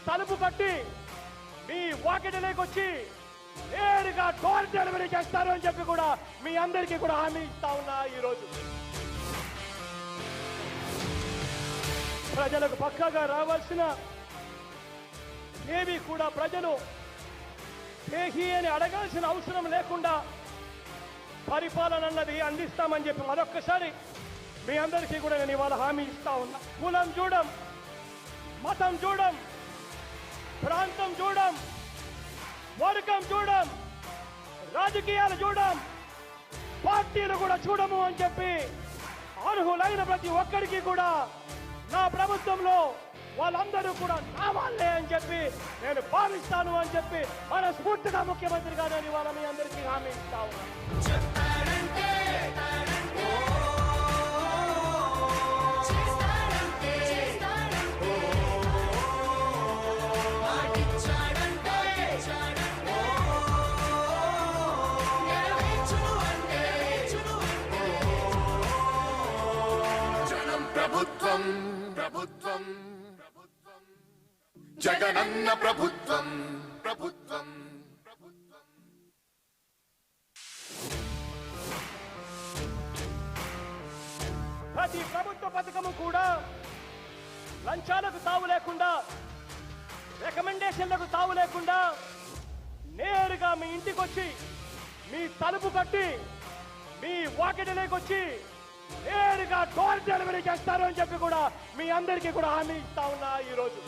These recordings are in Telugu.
తలుపు కట్టి మీ వాకిటిలోకి వచ్చి నేరుగా డోర్ డెలివరీ చేస్తారు అని చెప్పి కూడా మీ అందరికీ కూడా హామీ ఇస్తా ఉన్నా. ఈరోజు ప్రజలకు పక్కాగా రావాల్సిన ఏవి కూడా ప్రజలు దేహి అని అడగాల్సిన అవసరం లేకుండా పరిపాలన అన్నది అందిస్తామని చెప్పి మరొక్కసారి మీ అందరికీ కూడా నేను ఇవాళ హామీ ఇస్తా ఉన్నా. కులం చూడం, మతం చూడం, ప్రాంతం చూడం, వర్గం చూడం, రాజకీయాలు చూడం, పార్టీలు కూడా చూడము అని చెప్పి అర్హులైన ప్రతి ఒక్కరికి కూడా నా ప్రభుత్వంలో వాళ్ళందరూ కూడా నా వాళ్ళే అని చెప్పి నేను భావిస్తాను అని చెప్పి మనస్ఫూర్తిగా ముఖ్యమంత్రిగా నేను ఇవాళ మీ అందరికీ హామీ ఇస్తా ఉన్నాను. ప్రభుత్వం ప్రభుత్వం ప్రభుత్వం జగనన్న ప్రభుత్వం ప్రభుత్వం ప్రభుత్వం. ప్రతి ప్రభుత్వ పథకము కూడా లంచాలకు తావు లేకుండా, రికమెండేషన్లకు తావు లేకుండా నేరుగా మీ ఇంటికి వచ్చి మీ తలుపు కట్టి మీ వాకిటిలోకి వచ్చి నేరుగా డోర్ డెలివరీ చేస్తారు అని చెప్పి కూడా మీ అందరికీ కూడా హామీ ఇస్తా ఉన్నా. ఈరోజు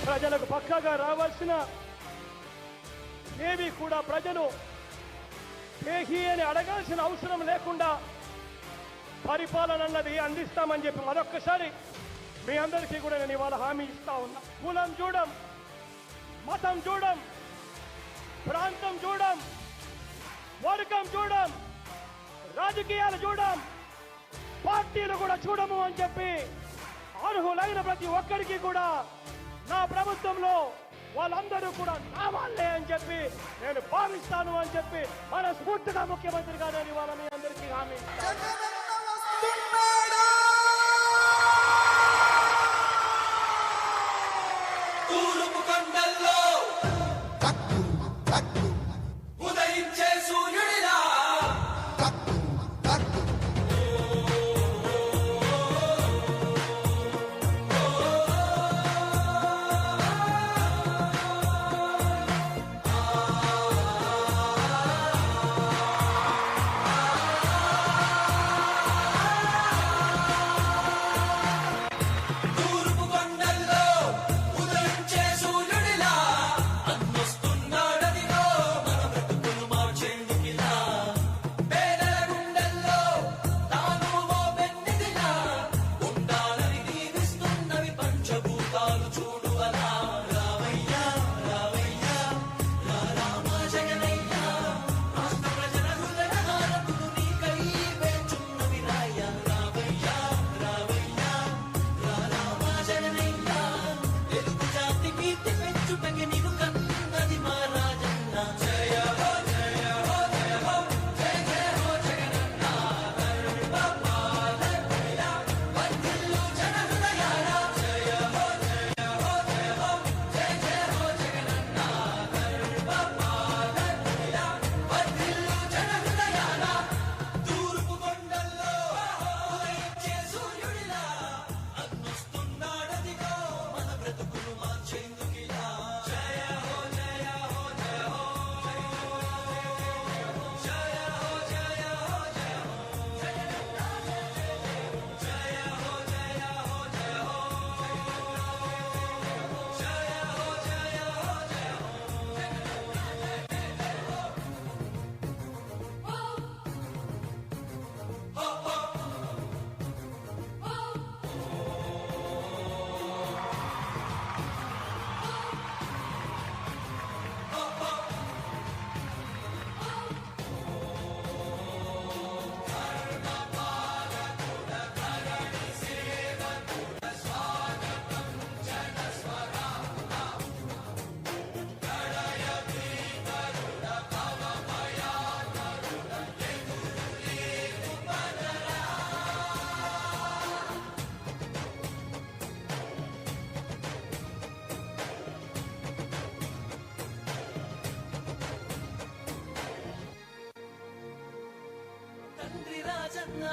ప్రజలకు పక్కాగా రావాల్సిన ఏవి కూడా ప్రజలు దేహి అని అడగాల్సిన అవసరం లేకుండా పరిపాలన అన్నది అందిస్తామని చెప్పి మరొక్కసారి మీ అందరికీ కూడా నేను ఇవాళ హామీ ఇస్తా ఉన్నా. కులం చూడం, మతం చూడం, ప్రాంతం చూడం, వర్గం చూడం, రాజకీయాలు చూడం, పార్టీలు కూడా చూడము అని చెప్పి అర్హులైన ప్రతి ఒక్కరికి కూడా నా ప్రభుత్వంలో వాళ్ళందరూ కూడా నా వాళ్ళే అని చెప్పి నేను భావిస్తాను అని చెప్పి మనస్ఫూర్తిగా ముఖ్యమంత్రిగా నేను ఇవాళ మీ అందరికీ హామీ ఇస్తాను.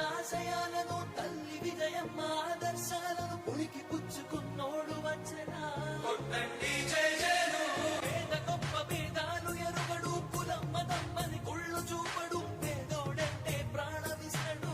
ఆశయాలను తల్లి విజయమ్మ ఆదర్శాలను పులికి పుచ్చుకున్నోడు వచ్చనా పేద గొప్ప భేదాలు ఎరుగడు కులం మతం అని కుళ్ళు చూపడు పేదోడంటే ప్రాణవిస్తడు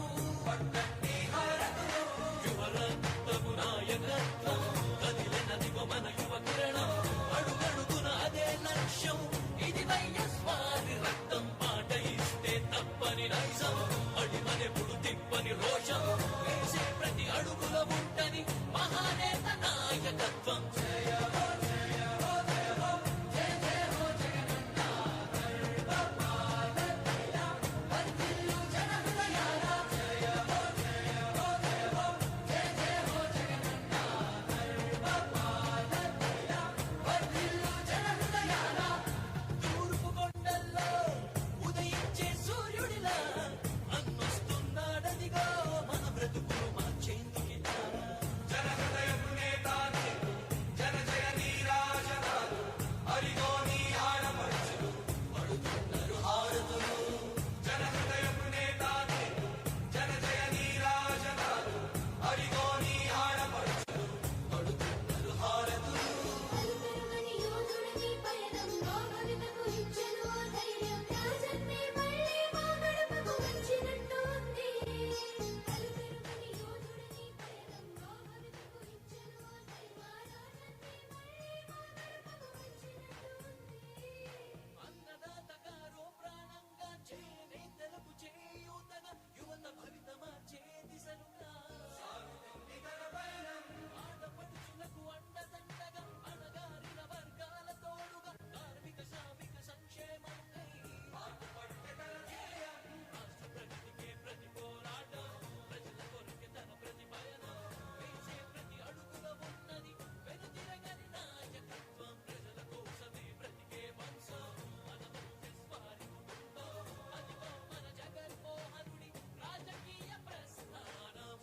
యువరక్తము నాయకత్వం కదిలినదిగో మన యువ కిరణం అడుగడుగున అదే లక్ష్యం ఇది వైఎస్వారి రక్తం పాట ఇస్తే తప్పని నైజం అడిమనెప్పుడు తిప్పని రోషం వేసే ప్రతి అడుగుల ఉంటని మహానేత నాయకత్వం తూర్పు కొండల్లో ఉదయించే సూర్యుడిలా అన్నొస్తున్నాడదిగో మన బ్రతుకులు మార్చేందుకిలా పడుతున్నారు హారతులు పడుతున్నారు హారతులు అలుపెరుగని యోధుడిని పయనంలో భవితకు ఇచ్చెను ఆ ధైర్యం రాజన్నే మళ్ళీ మా గడపకు వచ్చినట్టు ఉంది. అలుపెరుగని యోధుడిని పయనంలో భవితకు ఇచ్చెను ఆ ధైర్యం రాజన్నే మళ్ళీ మా గడపకు వచ్చినట్టు ఉంది. అన్నదాత గారో ప్రాణంగా చేనేతలకు చేయూతగా యువత భవిత మార్చే దిశలుగా ఆడపడుచులకు అండదండగా అణగారిన వర్గాల తోడుగా కార్మిక శ్రామిక సంక్షేమంకై రాష్ట్ర ప్రగతికే ప్రతి పోరాటం ప్రజల కొరకే తన ప్రతి పయనం వేసే ప్రతి అడుగుల ఉన్నది వెనుతిరగని నాయకత్వం ప్రజల కోసమే బ్రతికే వంశం మన వైఎస్వారి కుటుంబం అదిగో మన జగన్మోహనుడి రాజకీయ ప్రస్థానం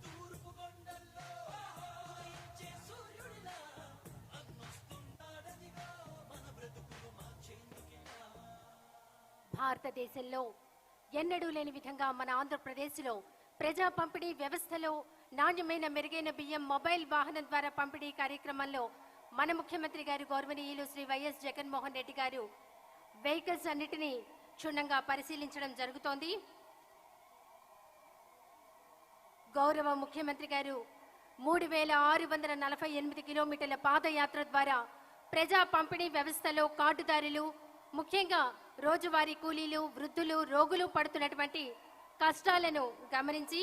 తూర్పు కొండల్లో ఉదయించే సూర్యుడిలా అన్నొస్తున్నాడదిగో మన బ్రతుకులు మార్చేందుకిలా భారతదేశంలో ఎన్నడూ లేని విధంగా మన ఆంధ్రప్రదేశ్లో ప్రజా పంపిణీ వ్యవస్థలో నాణ్యమైన మెరుగైన బియ్యం మొబైల్ వాహనం ద్వారా పంపిణీ కార్యక్రమంలో మన ముఖ్యమంత్రి గారు గౌరవనీయులు శ్రీ వైఎస్ జగన్మోహన్ రెడ్డి గారు వెహికల్స్ అన్నిటినీ క్షుణ్ణంగా పరిశీలించడం జరుగుతోంది. గౌరవ ముఖ్యమంత్రి గారు 3648 కిలోమీటర్ల పాదయాత్ర ద్వారా ప్రజా పంపిణీ వ్యవస్థలో కార్డుదారులు ముఖ్యంగా రోజువారీ కూలీలు వృద్ధులు రోగులు పడుతున్నటువంటి కష్టాలను గమనించి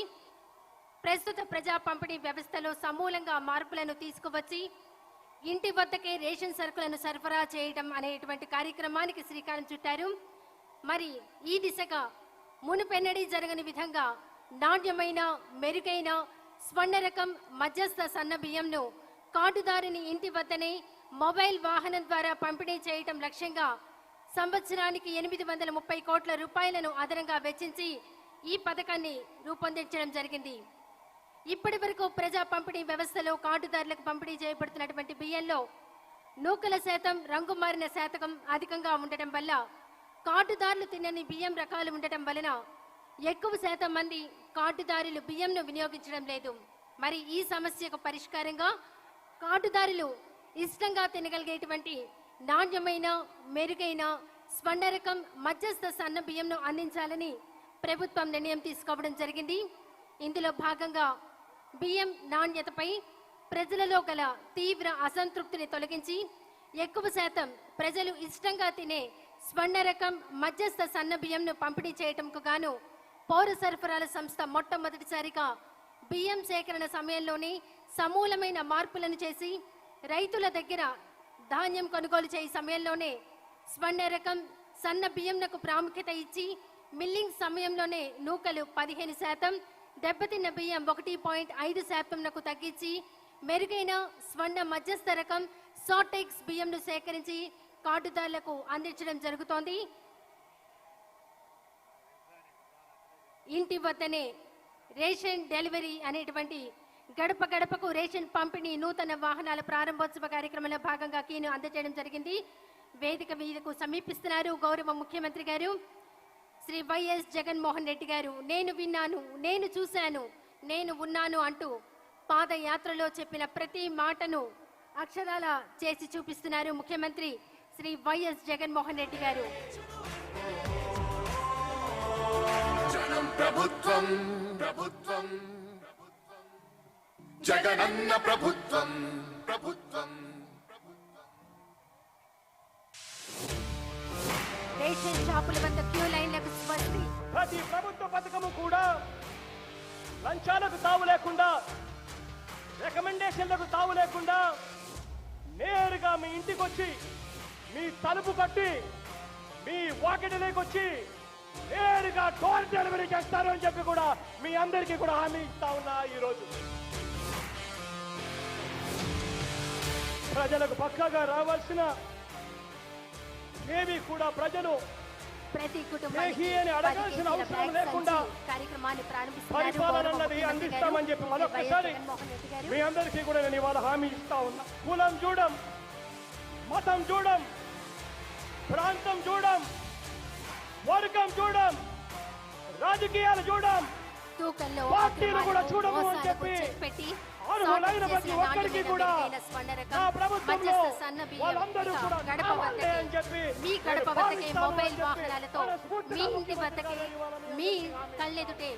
ప్రస్తుత ప్రజా పంపిణీ వ్యవస్థలో సమూలంగా మార్పులను తీసుకువచ్చి ఇంటి వద్దకే రేషన్ సరుకులను సరఫరా చేయడం అనేటువంటి కార్యక్రమానికి శ్రీకారం చుట్టారు. మరి ఈ దిశగా మునుపెన్నడీ జరగని విధంగా నాణ్యమైన మెరుగైన స్వర్ణ రకం మధ్యస్థ సన్న బియ్యంను కార్డుదారుని ఇంటి వద్దనే మొబైల్ వాహనం ద్వారా పంపిణీ చేయటం లక్ష్యంగా సంవత్సరానికి 830 కోట్ల రూపాయలను అదనంగా వెచ్చించి ఈ పథకాన్ని రూపొందించడం జరిగింది. ఇప్పటి వరకు ప్రజా పంపిణీ వ్యవస్థలో కార్డుదారులకు పంపిణీ చేయబడుతున్నటువంటి బియ్యంలో నూకల శాతం రంగు మారిన శాతం అధికంగా ఉండటం వల్ల కార్డుదారులు తినని బియ్యం రకాలు ఉండటం వలన ఎక్కువ శాతం మంది కార్డుదారులు బియ్యంను వినియోగించడం లేదు. మరి ఈ సమస్యకు పరిష్కారంగా కార్డుదారులు ఇష్టంగా తినగలిగేటువంటి నాణ్యమైన మెరుగైన స్వర్ణ రకం మధ్యస్థ సన్న బియ్యంను అందించాలని ప్రభుత్వం నిర్ణయం తీసుకోవడం జరిగింది. ఇందులో భాగంగా బియ్యం నాణ్యతపై ప్రజలలో గల తీవ్ర అసంతృప్తిని తొలగించి ఎక్కువ శాతం ప్రజలు ఇష్టంగా తినే స్వర్ణ రకం మధ్యస్థ సన్న బియ్యంను పంపిణీ చేయటంకు గాను పౌర సరఫరాల సంస్థ మొట్టమొదటిసారిగా బియ్యం సేకరణ సమయంలోనే సమూలమైన మార్పులను చేసి రైతుల దగ్గర ధాన్యం కొనుగోలు చేయ సమయంలోనే స్వర్ణ రకం సన్న బియ్యంకు ప్రాముఖ్యత ఇచ్చి మిల్లింగ్ సమయంలోనే నూకలు 15%, దెబ్బతిన్న బియ్యం 1.5%నకు తగ్గించి మెరుగైన స్వర్ణ మధ్యస్థ రకం సాటెక్స్ బియ్యంను సేకరించి కార్డుదారులకు అందించడం జరుగుతోంది. ఇంటి వద్దనే రేషన్ డెలివరీ అనేటువంటి గడప గడపకు రేషన్ పంపిణీ నూతన వాహనాల ప్రారంభోత్సవ కార్యక్రమంలో భాగంగా కీను అందజేయడం జరిగింది. వేదిక మీదకు సమీపిస్తున్నారు గౌరవ ముఖ్యమంత్రి గారు శ్రీ వైఎస్ జగన్మోహన్ రెడ్డి గారు. నేను విన్నాను, నేను చూశాను, నేను ఉన్నాను అంటూ పాదయాత్రలో చెప్పిన ప్రతి మాటను అక్షరాల చేసి చూపిస్తున్నారు ముఖ్యమంత్రి శ్రీ వైఎస్ జగన్మోహన్ రెడ్డి గారు. జనం ప్రభుత్వం ప్రభుత్వం జగనన్న ప్రభుత్వం ప్రభుత్వం రేషన్ షాపుల వద్ద క్యూ లైన్లకు స్వస్తి. ప్రతి ప్రభుత్వ పథకము కూడా లంచాలకు తావు లేకుండా, రికమెండేషన్లకు తావు లేకుండా నేరుగా మీ ఇంటికి వచ్చి, మీ తలుపు కట్టి, మీ వాకిటిలోకి వచ్చి నేరుగా డోర్ డెలివరీ చేస్తారు అని చెప్పి కూడా మీ అందరికీ కూడా హామీ ఇస్తా ఉన్నా. ఈరోజు ప్రజలకు పక్కాగా రావాల్సిన ఏవి కూడా ప్రజలు ప్రతి ఏహీయని అడగాల్సిన అవసరం లేకుండా కార్యక్రమాన్ని పరిపాలన అన్నది అందిస్తామని చెప్పి మరొకసారి మీ అందరికీ కూడా నేను ఇవాళ హామీ ఇస్తా ఉన్నా. కులం చూడం, మతం చూడం, ప్రాంతం చూడం, వర్గం చూడం, రాజకీయాలు చూడం, తూకంలో పార్టీలు కూడా చూడము అని చెప్పి పెట్టి అర్హులైన ప్రతి ఒక్కరికి కూడా నా ప్రభుత్వంలో వాళ్ళందరూ కూడా గడప వద్దకే, అని చెప్పి మీ గడప వద్దకే మొబైల్ వాహనాలతో మీ ఇంటి వద్దకే, మీ కళ్ళెదుటే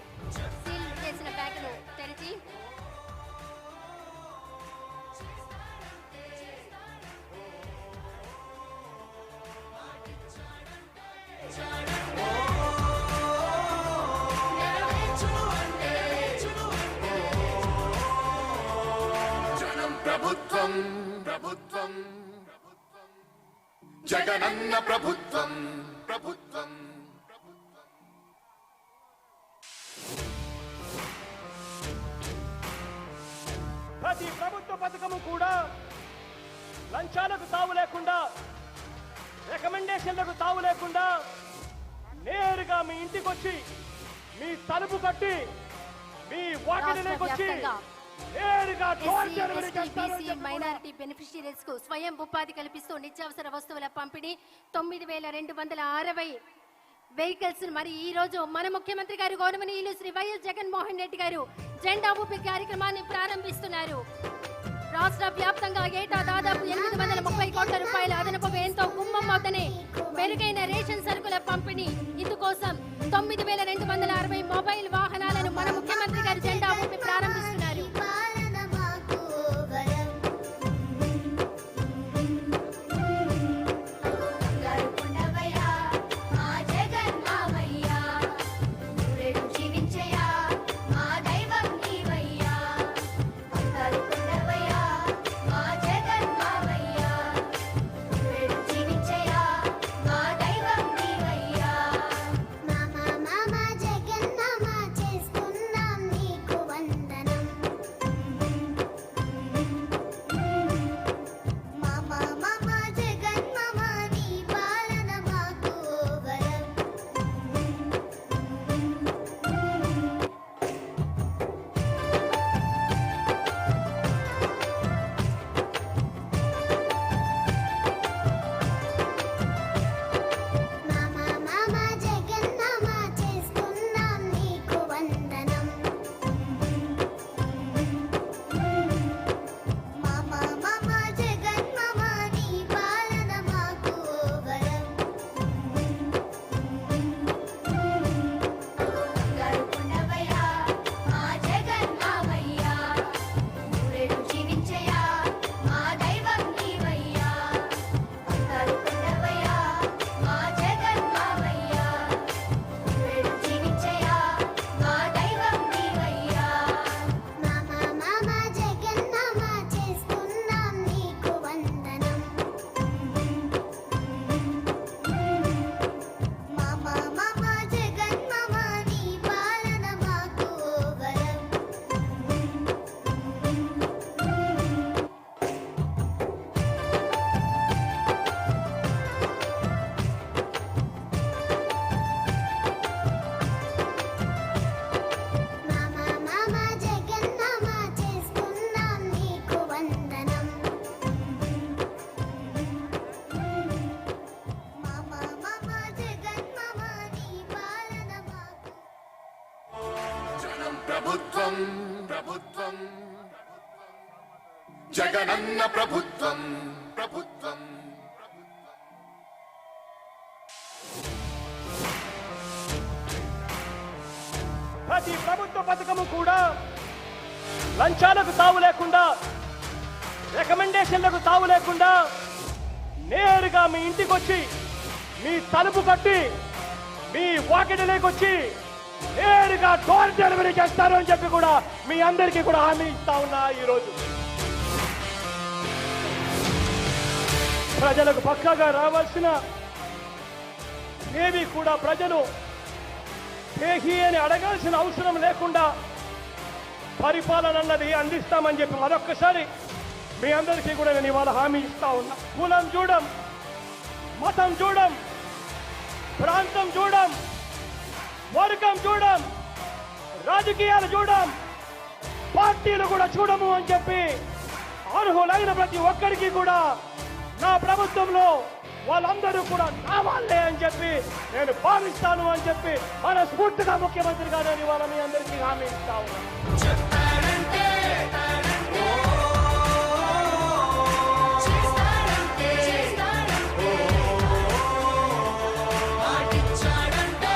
సీల్ చేసిన బ్యాగును తెరిచి జనం ప్రభుత్వం ప్రభుత్వం జగనన్న ప్రభుత్వం ప్రభుత్వం ప్రతి ప్రభుత్వ పథకము కూడా లంచాలకు తావు లేకుండా, రికమెండేషన్లకు తావు లేకుండా నేరుగా మీ ఇంటికి వచ్చి, మీ తలుపు కట్టి, మీ వాకిటిలోకి వచ్చి నేరుగా డోర్ డెలివరీ చేస్తారు అని చెప్పి మైనారిటీ బెనిఫిషియరీస్ కు స్వయం ఉపాధి కల్పిస్తూ నిత్యావసర వస్తువుల పంపిణీ 9,260 వెహికల్స్. మరి ఈ రోజు మన ముఖ్యమంత్రి గారు గౌరవనీయులు శ్రీ వైఎస్ జగన్మోహన్ రెడ్డి గారు జెండా ఊపి కార్యక్రమాన్ని ప్రారంభిస్తున్నారు. రాష్ట్ర వ్యాప్తంగా ఏటా దాదాపు 830 కోట్ల రూపాయల అదనపు వ్యయంతో గుమ్మం వద్దనే మెరుగైన రేషన్ సరుకుల పంపిణీ. ఇందుకోసం 9,260 మొబైల్ వాహనాలను మన ముఖ్యమంత్రి గారు జెండా ఊపి ప్రారంభిస్తున్నారు. పాలన మాకు వరం గరుకుండవయ్యా మా జగన్ మామయ్యా ఊరేడు జీవించయ్యా మా దైవం నీవయ్యా గరుకుండవయ్యా మా జగన్ మామయ్యా ఊరేడు జీవించయ్యా మా దైవం నీవయ్యా మామ మామ జగన్ మామ జనం ప్రభుత్వం ప్రభుత్వం జగనన్న ప్రభుత్వం ప్రభుత్వం ప్రతి ప్రభుత్వ పథకము కూడా లంచాలకు తావు లేకుండా, రికమెండేషన్లకు తావు లేకుండా నేరుగా మీ ఇంటికి వచ్చి, మీ తలుపు కట్టి, మీ వాకిటిలోకి వచ్చి నేరుగా డోర్ డెలివరీ చేస్తారు అని చెప్పి కూడా మీ అందరికీ కూడా హామీ ఇస్తా ఉన్నా. ఈరోజు ప్రజలకు పక్కాగా రావాల్సిన ఏవి కూడా ప్రజలు పేహీ అని అడగాల్సిన అవసరం లేకుండా పరిపాలన అన్నది అందిస్తామని చెప్పి మరొక్కసారి మీ అందరికీ కూడా నేను ఇవాళ హామీ ఇస్తా ఉన్నా. కులం చూడం, మతం చూడం, ప్రాంతం చూడం, వర్గం చూడం, రాజకీయాలు చూడం, పార్టీలు కూడా చూడము అని చెప్పి అర్హులైన ప్రతి ఒక్కరికి కూడా నా ప్రభుత్వంలో వాళ్ళందరూ కూడా నా వాళ్ళే అని చెప్పి నేను భావిస్తాను అని చెప్పి మనస్ఫూర్తిగా ముఖ్యమంత్రిగా నేను ఇవాళ మీ అందరికీ హామీ ఇస్తా ఉన్నాను. చెప్పాడంటే చేస్తాడంటే మాటిచ్చాడంటే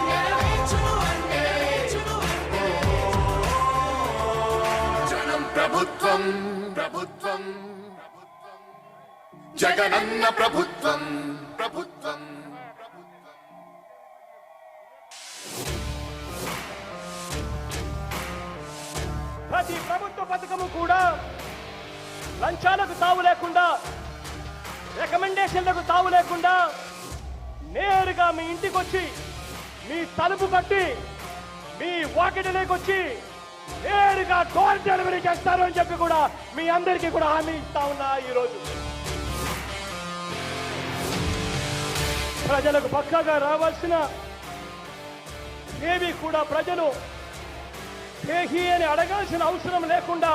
నెరవేర్చును అంటే జనం ప్రభుత్వం ప్రభుత్వం జగనన్న ప్రభుత్వం ప్రభుత్వం ప్రతి ప్రభుత్వ పథకము కూడా లంచాలకు తావు లేకుండా, రికమెండేషన్లకు తావు లేకుండా నేరుగా మీ ఇంటికి వచ్చి, మీ తలుపు కట్టి, మీ వాకిటిలోకి వచ్చి నేరుగా డోర్ డెలివరీ చేస్తారు అని చెప్పి కూడా మీ అందరికీ కూడా హామీ ఇస్తా ఉన్నా. ఈరోజు ప్రజలకు పక్కాగా రావాల్సిన ఏవి కూడా ప్రజలు పేహీ అని అడగాల్సిన అవసరం లేకుండా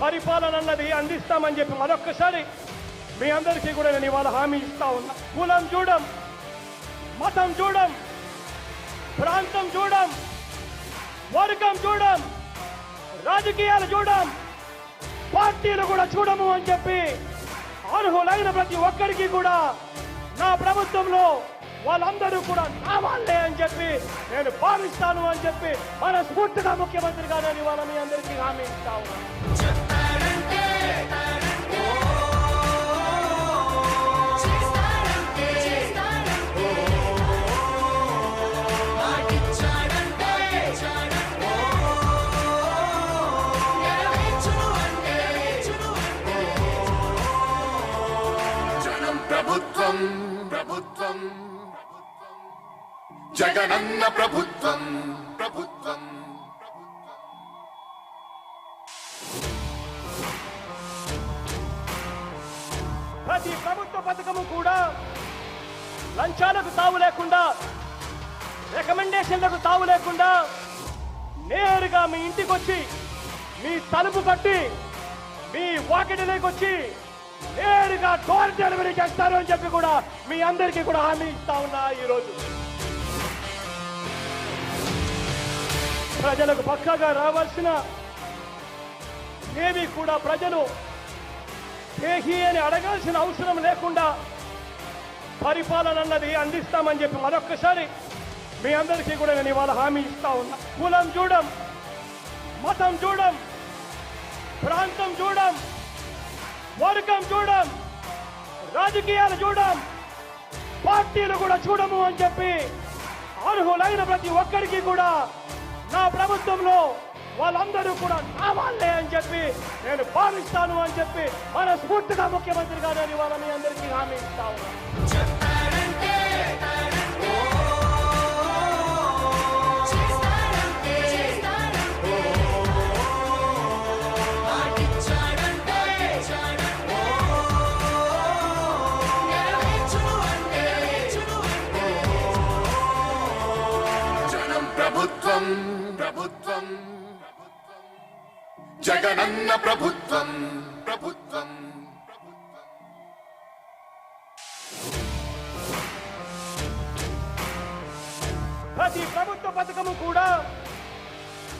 పరిపాలన అన్నది అందిస్తామని చెప్పి మరొక్కసారి మీ అందరికీ కూడా నేను ఇవాళ హామీ ఇస్తా ఉన్నా. కులం చూడం, మతం చూడం, ప్రాంతం చూడం, వర్గం చూడం, రాజకీయాలు చూడం, పార్టీలు కూడా చూడము అని చెప్పి అర్హులైన ప్రతి ఒక్కరికి కూడా నా ప్రభుత్వంలో వాళ్ళందరూ కూడా నా వాళ్ళే అని చెప్పి నేను భావిస్తాను అని చెప్పి మనస్ఫూర్తిగా ముఖ్యమంత్రిగా నేను ఇవాళ మీ అందరికీ హామీ ఇస్తా ఉన్నాను. చెప్పాడంటే మాటిచ్చాడంటే నెరవేర్చును అంటే జనం ప్రభుత్వం ప్రభుత్వం జగనన్న ప్రభుత్వం ప్రభుత్వం ప్రతి ప్రభుత్వ పథకము కూడా లంచాలకు తావు లేకుండా, రికమెండేషన్లకు తావు లేకుండా నేరుగా మీ ఇంటికి వచ్చి, మీ తలుపు కట్టి, మీ వాకిటిలోకి వచ్చి నేరుగా డోర్ డెలివరీ చేస్తారు అని చెప్పి కూడా మీ అందరికీ కూడా హామీ ఇస్తా ఉన్నా. ఈరోజు ప్రజలకు పక్కాగా రావాల్సిన ఏవి కూడా ప్రజలు పేహీ అని అడగాల్సిన అవసరం లేకుండా పరిపాలన అన్నది అందిస్తామని చెప్పి మరొక్కసారి మీ అందరికీ కూడా నేను ఇవాళ హామీ ఇస్తా ఉన్నా. కులం చూడం, మతం చూడం, ప్రాంతం చూడం, వర్గం చూడం, రాజకీయాలు చూడం, పార్టీలు కూడా చూడము అని చెప్పి అర్హులైన ప్రతి ఒక్కరికి కూడా నా ప్రభుత్వంలో వాళ్ళందరూ కూడా నా వాళ్ళే అని చెప్పి నేను భావిస్తాను అని చెప్పి మనస్ఫూర్తిగా ముఖ్యమంత్రిగా నేను ఇవాళ మీ అందరికీ హామీ ఇస్తా ఉన్నాను. చెప్పాడంటే మాటిచ్చాడంటే నెరవేర్చును అంటే జనం ప్రభుత్వం ప్రభుత్వం జగనన్న ప్రభుత్వం ప్రభుత్వం ప్రతి ప్రభుత్వ పథకము కూడా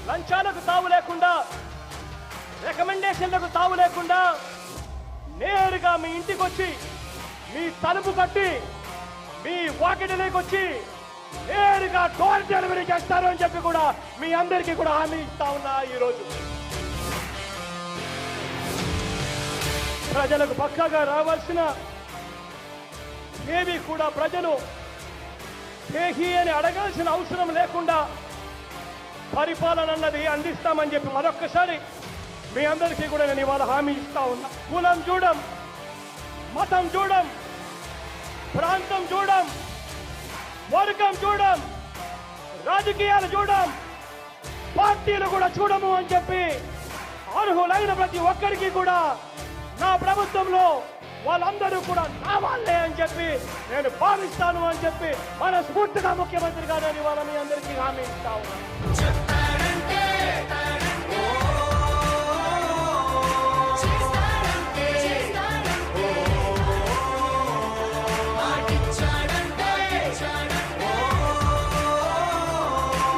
లంచాలకు తావు లేకుండా, రికమెండేషన్లకు తావు లేకుండా నేరుగా మీ ఇంటికి వచ్చి, మీ తలుపు కట్టి, మీ వాకిటిలోకి వచ్చి నేరుగా డోర్ డెలివరీ చేస్తారు అని చెప్పి కూడా మీ అందరికీ కూడా హామీ ఇస్తా ఉన్నా. ఈరోజు ప్రజలకు పక్కాగా రావాల్సిన ఏవి కూడా ప్రజలు దేహి అని అడగాల్సిన అవసరం లేకుండా పరిపాలన అన్నది అందిస్తామని చెప్పి మరొక్కసారి మీ అందరికీ కూడా నేను ఇవాళ హామీ ఇస్తా ఉన్నా. కులం చూడం, మతం చూడం, ప్రాంతం చూడం, వర్గం చూడం, రాజకీయాలు చూడం, పార్టీలు కూడా చూడము అని చెప్పి అర్హులైన ప్రతి ఒక్కరికి కూడా నా ప్రభుత్వంలో వాళ్ళందరూ కూడా నా వాళ్ళే అని చెప్పి నేను భావిస్తాను అని చెప్పి మనస్ఫూర్తిగా ముఖ్యమంత్రి గారు ఇవాళ మీ అందరికీ హామీ ఇస్తా ఉన్నాను. చెప్పాడంటే చేస్తాడంటే మాటిచ్చాడంటే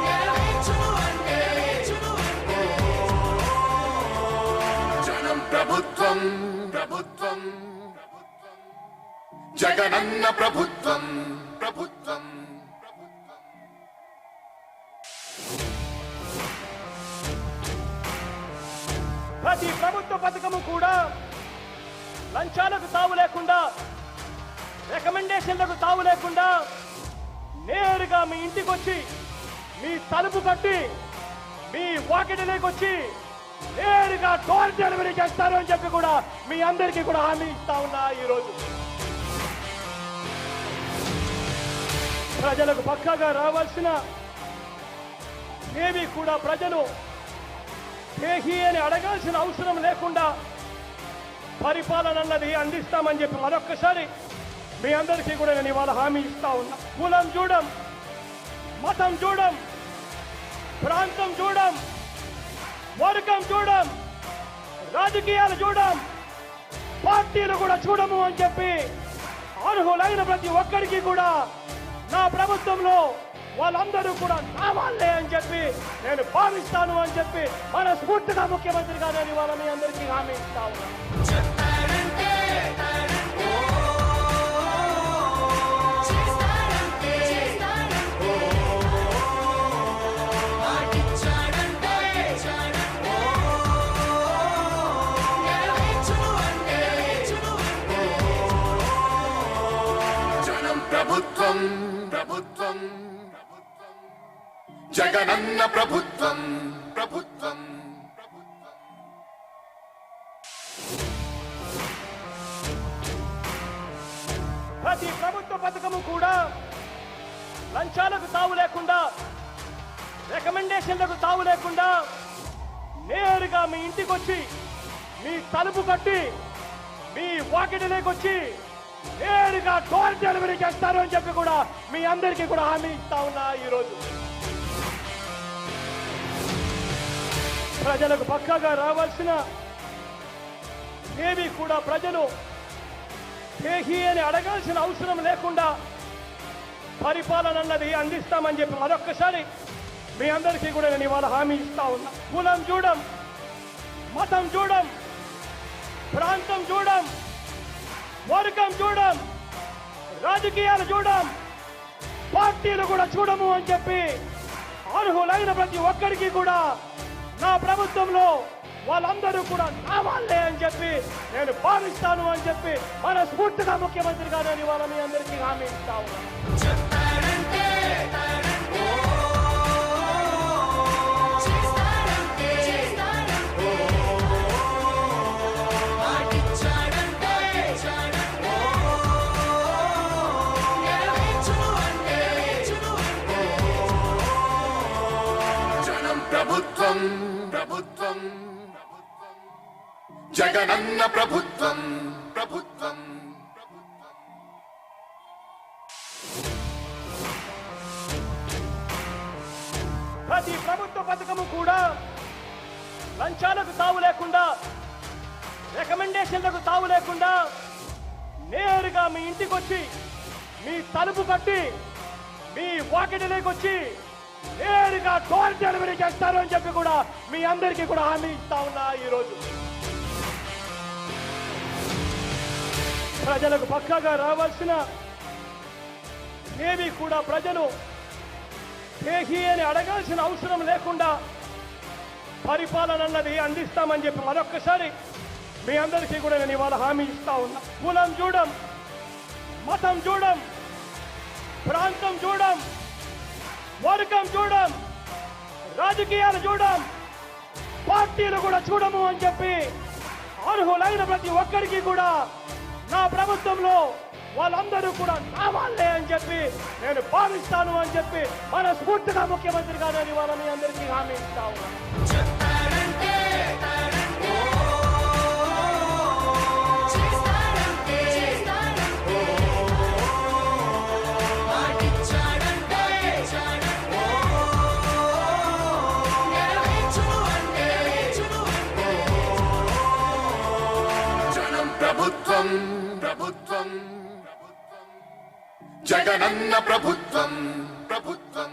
నెరవేర్చును అంటే జనం ప్రభుత్వం ప్రభుత్వం జగనన్న ప్రభుత్వం ప్రభుత్వం ప్రతి ప్రభుత్వ పథకము కూడా లంచాలకు తావు లేకుండా, రికమెండేషన్లకు తావు లేకుండా నేరుగా మీ ఇంటికి వచ్చి, మీ తలుపు కట్టి, మీ వాకిటిలోకి వచ్చి నేరుగా డోర్ డెలివరీ చేస్తారు అని చెప్పి కూడా మీ అందరికీ కూడా హామీ ఇస్తా ఉన్నా. ఈరోజు ప్రజలకు పక్కాగా రావాల్సిన ఏవి కూడా ప్రజలు దేహి అని అడగాల్సిన అవసరం లేకుండా పరిపాలన అన్నది అందిస్తామని చెప్పి మరొక్కసారి మీ అందరికీ కూడా నేను ఇవాళ హామీ ఇస్తా ఉన్నా. కులం చూడం, మతం చూడం, ప్రాంతం చూడం, వర్గం చూడం, రాజకీయాలు చూడం, పార్టీలు కూడా చూడము అని చెప్పి అర్హులైన ప్రతి ఒక్కరికి కూడా నా ప్రభుత్వంలో వాళ్ళందరూ కూడా నా వాళ్ళే అని చెప్పి నేను భావిస్తాను అని చెప్పి మనస్ఫూర్తిగా ముఖ్యమంత్రి గారు ఇవాళ మీ అందరికీ హామీ ఇస్తా ఉన్నాను. చెప్పాడంటే చేస్తాడంటే మాటిచ్చాడంటే నెరవేర్చును అంటే జనం ప్రభుత్వం ప్రభుత్వం జగనన్న ప్రభుత్వం ప్రభుత్వం ప్రతి ప్రభుత్వ పథకము కూడా లంచాలకు తావు లేకుండా, రికమెండేషన్లకు తావు లేకుండా నేరుగా మీ ఇంటికి వచ్చి, మీ తలుపు కట్టి, మీ వాకిటిలోకి వచ్చి నేరుగా డోర్ డెలివరీ చేస్తారు అని చెప్పి కూడా మీ అందరికీ కూడా హామీ ఇస్తా ఉన్నా. ఈరోజు ప్రజలకు పక్కాగా రావాల్సిన ఏవి కూడా ప్రజలు దేహి అని అడగాల్సిన అవసరం లేకుండా పరిపాలన అన్నది అందిస్తామని చెప్పి మరొక్కసారి మీ అందరికీ కూడా నేను ఇవాళ హామీ ఇస్తా ఉన్నా. కులం చూడం, మతం చూడం, ప్రాంతం చూడం, వర్గం చూడం, రాజకీయాలు చూడం, పార్టీలు కూడా చూడము అని చెప్పి అర్హులైన ప్రతి ఒక్కరికి కూడా నా ప్రభుత్వంలో వాళ్ళందరూ కూడా నా వాళ్ళే అని చెప్పి నేను భావిస్తాను అని చెప్పి మనస్ఫూర్తిగా ముఖ్యమంత్రి గారు ఇవాళ మీ అందరికీ హామీ ఇస్తా ఉన్నాను. చెప్పాడంటే చేస్తాడంటే మాటిచ్చాడంటే నెరవేర్చును అంటే జనం ప్రభుత్వం ప్రభుత్వం జగనన్న ప్రభుత్వం ప్రభుత్వం ప్రతి ప్రభుత్వ పథకము కూడా లంచాలకు తావు లేకుండా, రికమెండేషన్లకు తావు లేకుండా నేరుగా మీ ఇంటికి వచ్చి, మీ తలుపు కట్టి, మీ వాకిటిలోకి వచ్చి నేరుగా డోర్ డెలివరీ చేస్తారు అని చెప్పి కూడా మీ అందరికీ కూడా హామీ ఇస్తా ఉన్నా. ఈరోజు ప్రజలకు పక్కాగా రావాల్సిన ఏవి కూడా ప్రజలు దేహి అని అడగాల్సిన అవసరం లేకుండా పరిపాలన అన్నది అందిస్తామని చెప్పి మరొక్కసారి మీ అందరికీ కూడా నేను ఇవాళ హామీ ఇస్తా ఉన్నా. కులం చూడం, మతం చూడం, ప్రాంతం చూడం, వర్గం చూడం, రాజకీయాలు చూడం, పార్టీలు కూడా చూడము అని చెప్పి అర్హులైన ప్రతి ఒక్కరికి కూడా నా ప్రభుత్వంలో వాళ్ళందరూ కూడా నా వాళ్ళే అని చెప్పి నేను భావిస్తాను అని చెప్పి మనస్ఫూర్తిగా ముఖ్యమంత్రి గారు ఇవాళ మీ అందరికీ హామీ ఇస్తా ఉన్నాను. చెప్తాడంటే చేస్తాడంటే మాటిచ్చాడంటే నెరవేర్చును అంటే జనం ప్రభుత్వం ప్రభుత్వం జగనన్న ప్రభుత్వం ప్రభుత్వం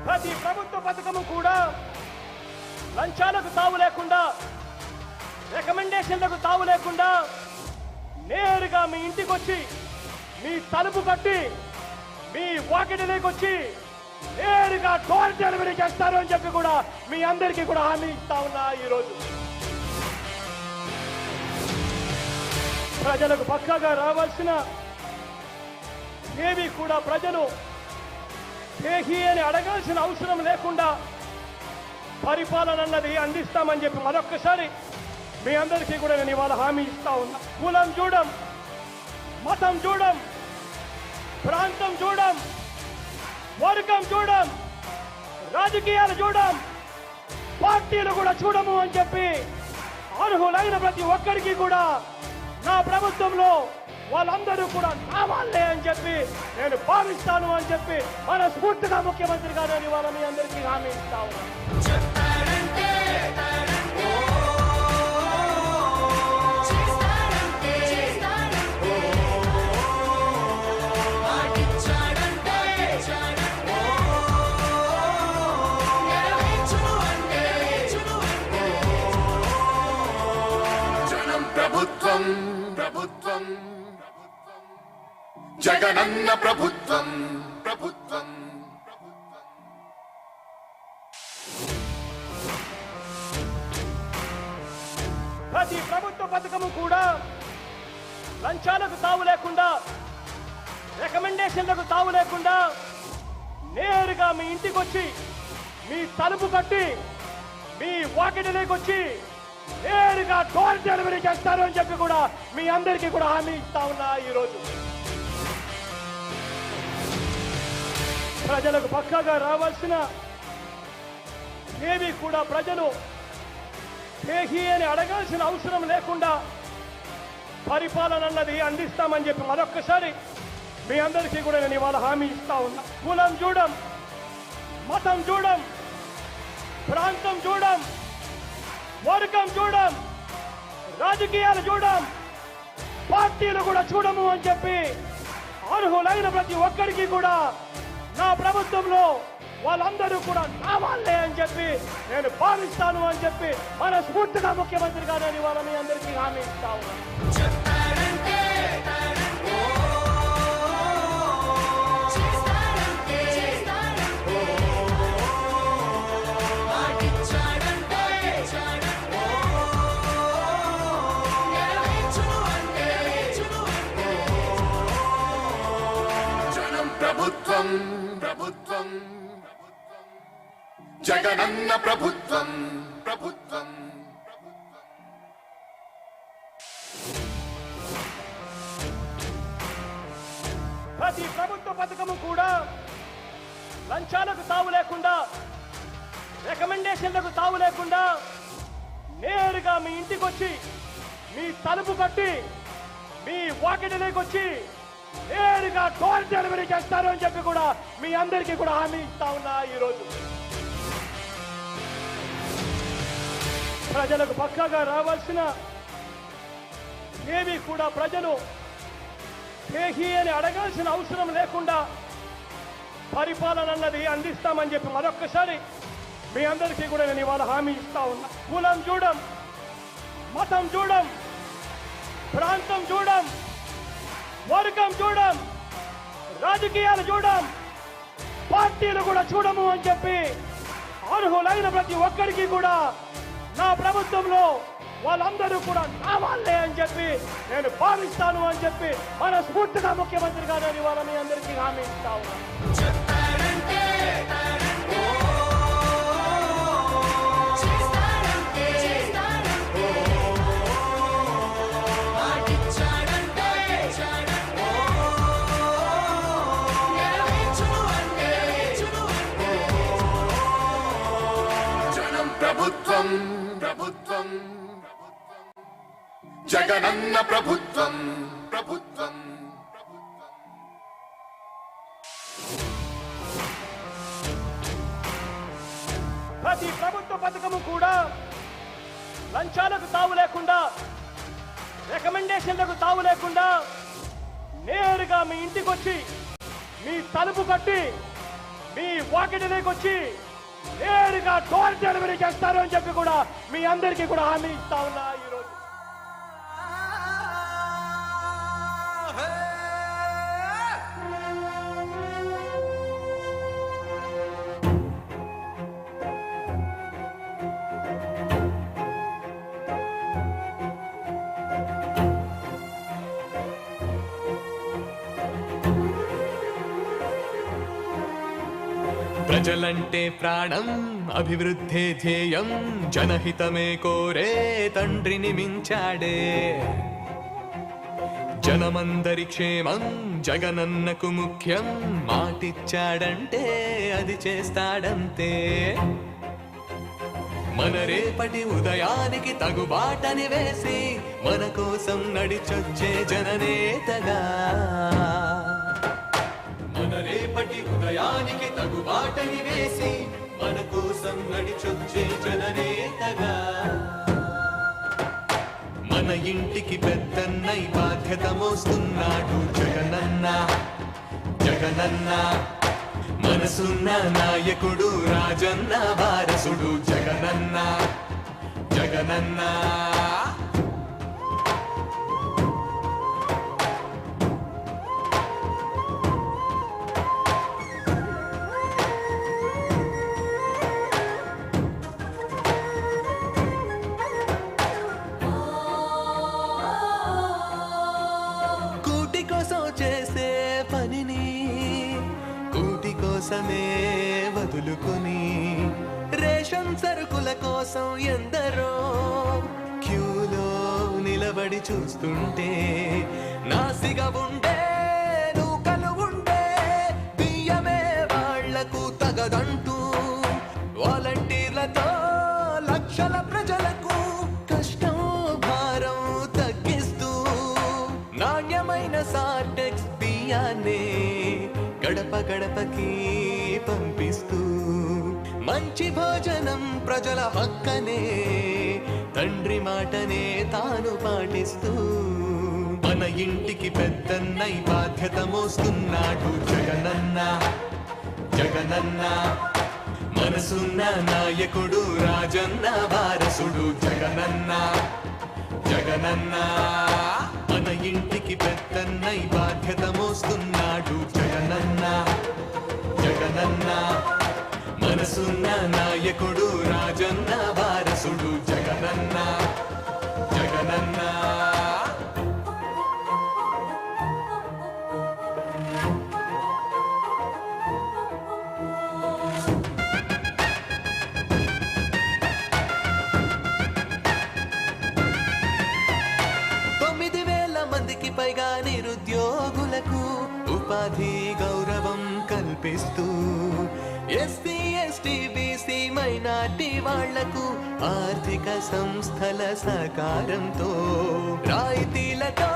ప్రతి ప్రభుత్వ పథకము కూడా లంచాలకు తావు లేకుండా, రికమెండేషన్లకు తావు లేకుండా నేరుగా మీ ఇంటికి వచ్చి మీ తలుపు కట్టి మీ వాకిటిలోకి వచ్చి నేరుగా డోర్ డెలివరీ చేస్తారు అని చెప్పి కూడా మీ అందరికీ కూడా హామీ ఇస్తా ఉన్నా. ఈరోజు ప్రజలకు పక్కాగా రావాల్సిన ఏవి కూడా ప్రజలు దేహి అని అడగాల్సిన అవసరం లేకుండా పరిపాలన అన్నది అందిస్తామని చెప్పి మరొక్కసారి మీ అందరికీ కూడా నేను ఇవాళ హామీ ఇస్తా ఉన్నా. కులం చూడం, మతం చూడం, ప్రాంతం చూడం, వర్గం చూడం, రాజకీయాలు చూడం, పార్టీలు కూడా చూడము అని చెప్పి అర్హులైన ప్రతి ఒక్కరికి కూడా నా ప్రభుత్వంలో వాళ్ళందరూ కూడా నా వాళ్ళే అని చెప్పి నేను భావిస్తాను అని చెప్పి మనస్ఫూర్తిగా ముఖ్యమంత్రి గారు ఇవాళ మీ అందరికీ హామీ ఇస్తా ఉన్నాను. చెప్తాడంటే చేస్తాడంటే మాటిచ్చాడంటే నెరవేర్చును అంటే జనం ప్రభుత్వం ప్రభుత్వం జగనన్న ప్రభుత్వం ప్రభుత్వం ప్రతి ప్రభుత్వ పథకము కూడా లంచాలకు తావు లేకుండా, రికమెండేషన్లకు తావు లేకుండా నేరుగా మీ ఇంటికి వచ్చి మీ తలుపు కట్టి మీ వాకిటిలోకి వచ్చి నేరుగా డోర్ డెలివరీ చేస్తారు అని చెప్పి కూడా మీ అందరికీ కూడా హామీ ఇస్తా ఉన్నా. ఈరోజు ప్రజలకు పక్కాగా రావాల్సిన ఏవి కూడా ప్రజలు దేహి అని అడగాల్సిన అవసరం లేకుండా పరిపాలన అన్నది అందిస్తామని చెప్పి మరొక్కసారి మీ అందరికీ కూడా నేను ఇవాళ హామీ ఇస్తా ఉన్నా. కులం చూడం, మతం చూడం, ప్రాంతం చూడం, వర్గం చూడం, రాజకీయాలు చూడం, పార్టీలు కూడా చూడము అని చెప్పి అర్హులైన ప్రతి ఒక్కరికి కూడా నా ప్రభుత్వంలో వాళ్ళందరూ కూడా నా వాళ్ళే అని చెప్పి నేను భావిస్తాను అని చెప్పి మనస్ఫూర్తిగా ముఖ్యమంత్రి గారు ఇవాళ మీ అందరికీ హామీ ఇస్తా ఉన్నాను. చెప్తాడంటే చేస్తాడంటే మాటిచ్చాడంటే నెరవేర్చును అంటే జనం ప్రభుత్వం ప్రభుత్వం జగనన్న ప్రభుత్వం ప్రభుత్వం ప్రతి ప్రభుత్వ పథకము కూడా లంచాలకు తావు లేకుండా, రికమెండేషన్లకు తావు లేకుండా నేరుగా మీ ఇంటికి వచ్చి మీ తలుపు కట్టి మీ వాకిటిలోకి వచ్చి నేరుగా డోర్ డెలివరీ చేస్తారు అని చెప్పి కూడా మీ అందరికీ కూడా హామీ ఇస్తా ఉన్నా. ఈరోజు ప్రజలకు పక్కాగా రావాల్సిన ఏవి కూడా ప్రజలు పేహి అని అడగాల్సిన అవసరం లేకుండా పరిపాలన అన్నది అందిస్తామని చెప్పి మరొక్కసారి మీ అందరికీ కూడా నేను ఇవాళ హామీ ఇస్తా ఉన్నా. కులం చూడం, మతం చూడం, ప్రాంతం చూడం, వర్గం చూడం, రాజకీయాలు చూడం, పార్టీలు కూడా చూడము అని చెప్పి అర్హులైన ప్రతి ఒక్కరికి కూడా నా ప్రభుత్వంలో వాళ్ళందరూ కూడా నా వాళ్ళే అని చెప్పి నేను భావిస్తాను అని చెప్పి మనస్ఫూర్తిగా ముఖ్యమంత్రి గారు ఇవాళ మీ అందరికీ హామీ ఇస్తా ఉన్నాను. చెప్పాడంటే చేస్తాడంటే మాటిచ్చాడంటే నెరవేర్చును అంటే జనం ప్రభుత్వం ప్రభుత్వం జగనన్న ప్రభుత్వం ప్రభుత్వం ప్రతి ప్రభుత్వ పథకము కూడా లంచాలకు తావు లేకుండా, రికమెండేషన్లకు తావు లేకుండా నేరుగా మీ ఇంటికి వచ్చి మీ తలుపు కట్టి మీ వాకిటిలోకి వచ్చి నేరుగా డోర్ డెలివరీ చేస్తారు అని చెప్పి కూడా మీ అందరికీ కూడా హామీ ఇస్తా ఉన్నా ఈరోజు. ప్రజలంటే ప్రాణం, అభివృద్ధే ధ్యేయం, జనహితమే కోరే తండ్రిని మించాడే. జనమందరి క్షేమం జగనన్నకు ముఖ్యం, మాటిచ్చాడంటే అది చేస్తాడంతే. మన రేపటి ఉదయానికి తగుబాటని వేసి మన కోసం నడిచొచ్చే జననేతగా, మన రేపటి ఉదయానికి తగుబాటని వేసి మన కోసం నడిచొచ్చే జననేతగా. మన ఇంటికి పెద్దన్నై బాధ్యత మోస్తున్నాడు జగనన్న. జగనన్న మనసున్న నాయకుడు, రాజన్న వారసుడు జగనన్న. జగనన్న చేసే పనిని కూటి కోసమే వదులుకొని, రేషన్ సరుకుల కోసం ఎందరో క్యూలో నిలబడి చూస్తుంటే, నాసిగా ఉండే నూకలు ఉండే బియ్యమే వాళ్లకు తగదంటూ, వాలంటీర్లతో లక్షల ప్రజలకు కష్టం భారం తగ్గిస్తూ, నాణ్యమైన సాటెక్స్ బియ్యాన్ని గడప గడపకి పంపిస్తూ, మంచి భోజనం ప్రజల హక్కనే, తండ్రి మాటనే తాను పాటిస్తూ, మన ఇంటికి పెద్దన్నై బాధ్యత మోస్తున్నాడు జగనన్న. జగనన్న మనసున్న నాయకుడు, రాజన్న వారసుడు జగనన్న. జగనన్న మన ఇంటికి పెద్దన్నై బాధ్యత మోస్తున్నాడు జగనన్న. జగనన్న మనసున్న నాయకుడు, రాజన్న వారసుడు జగనన్న. జగనన్న పైగా నిరుద్యోగులకు ఉపాధి గౌరవం కల్పిస్తూ, ఎస్సీ ఎస్టీ బీసీ మైనార్టీ వాళ్లకు ఆర్థిక సంస్థల సహకారంతో, రాయితీలతో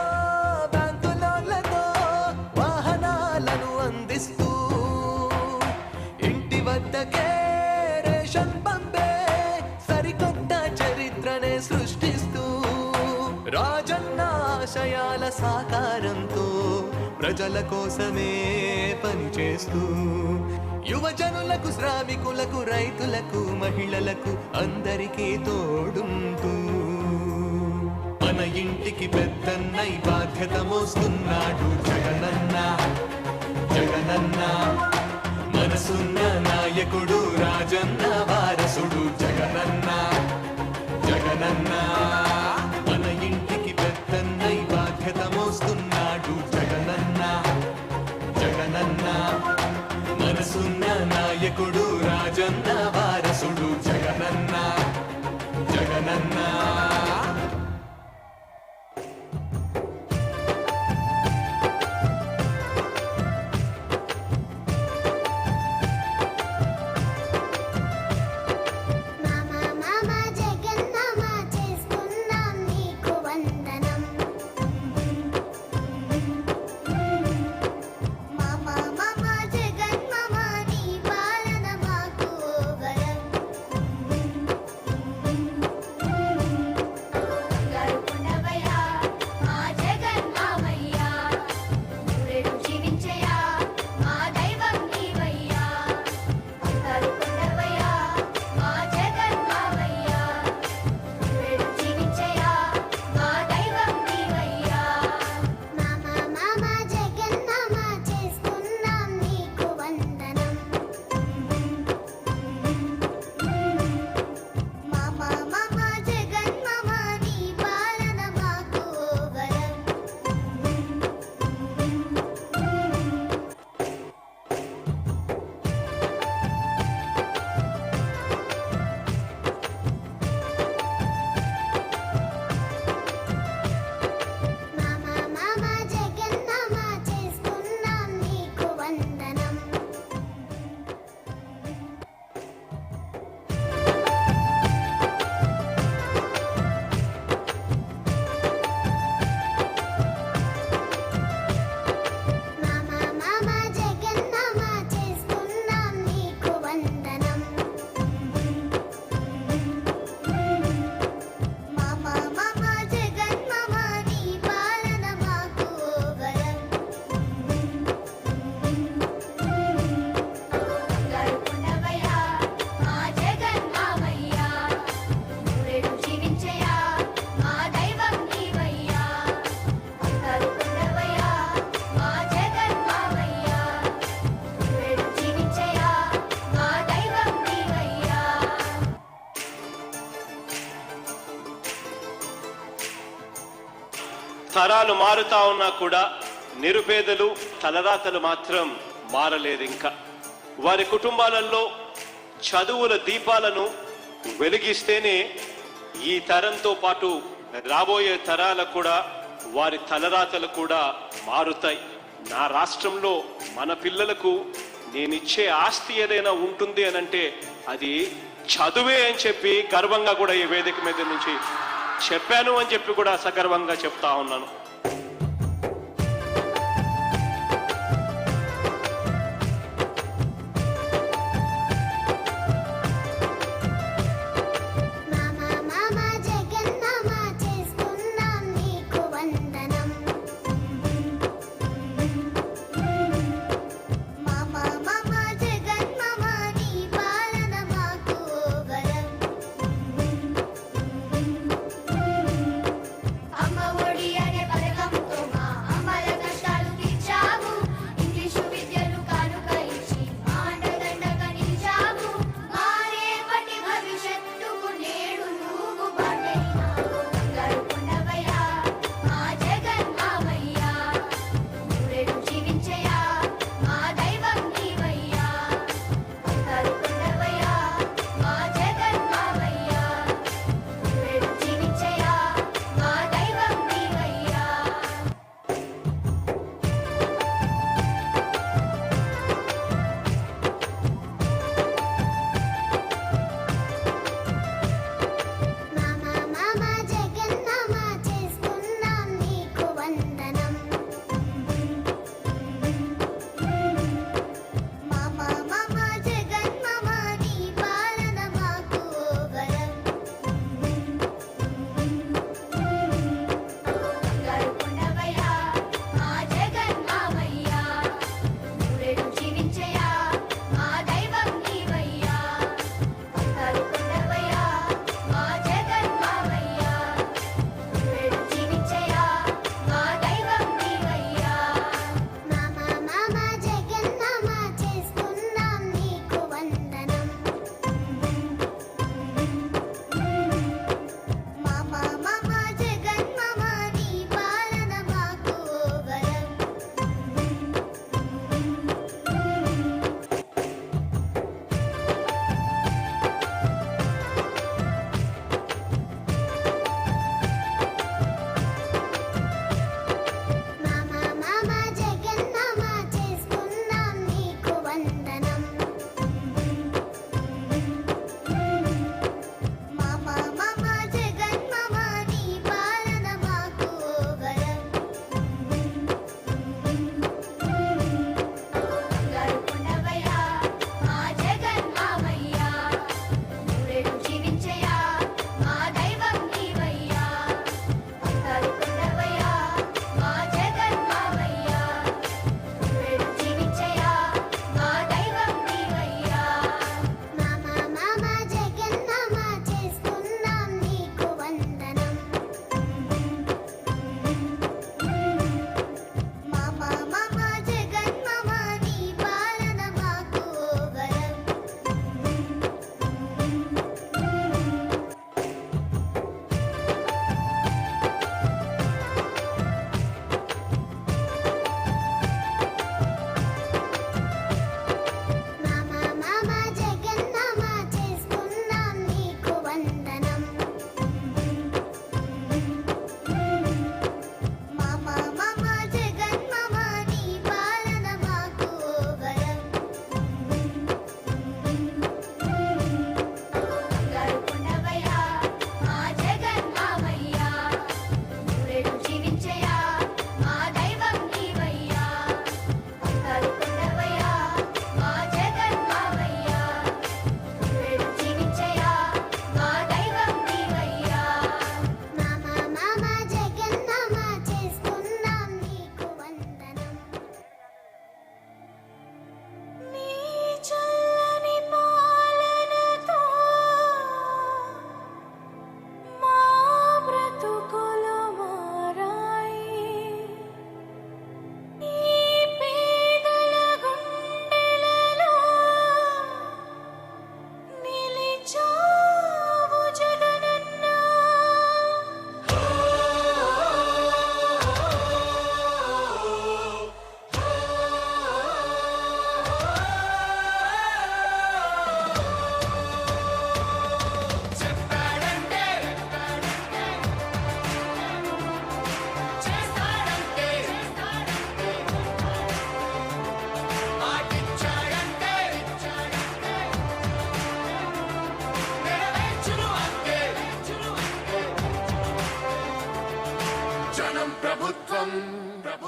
బ్యాంకు లోన్లతో వాహనాలను అందిస్తూ, ఇంటి వద్దకే రేషన్ పంపే సరికొత్త చరిత్రనే సృష్టిస్తూ, రాజన్న ఆశయాల సాకారంతో ప్రజల కోసమే పనిచేస్తూ యువజనులకు, శ్రామికులకు, రైతులకు, మహిళలకు అందరికీ తోడుంటూ మన ఇంటికి పెద్దన్నై బాధ్యత మోస్తున్నాడు జగనన్న. జగనన్న మనసున్న నాయకుడు, రాజన్న వారసుడు జగనన్న. జగనన్న మన ఇంటికి పెద్దన్నై బాధ్యత మోస్తున్నాడు జగనన్న. జగనన్న మనసున్న నాయకుడు, రాజన్న వారసుడు జగనన్న. జగనన్న తరాలు మారుతా ఉన్నా కూడా నిరుపేదలు తలరాతలు మాత్రం మారలేదు. ఇంకా వారి కుటుంబాలలో చదువుల దీపాలను వెలిగిస్తేనే ఈ తరంతో పాటు రాబోయే తరాలకు కూడా వారి తలరాతలు కూడా మారుతాయి. నా రాష్ట్రంలో మన పిల్లలకు నేనిచ్చే ఆస్తి ఏదైనా ఉంటుంది అనంటే అది చదువే అని చెప్పి గర్వంగా కూడా ఈ వేదిక మీద నుంచి చెప్పాను అని చెప్పి కూడా సగర్వంగా చెప్తా ఉన్నాను. అమ్మ ఒడి అనే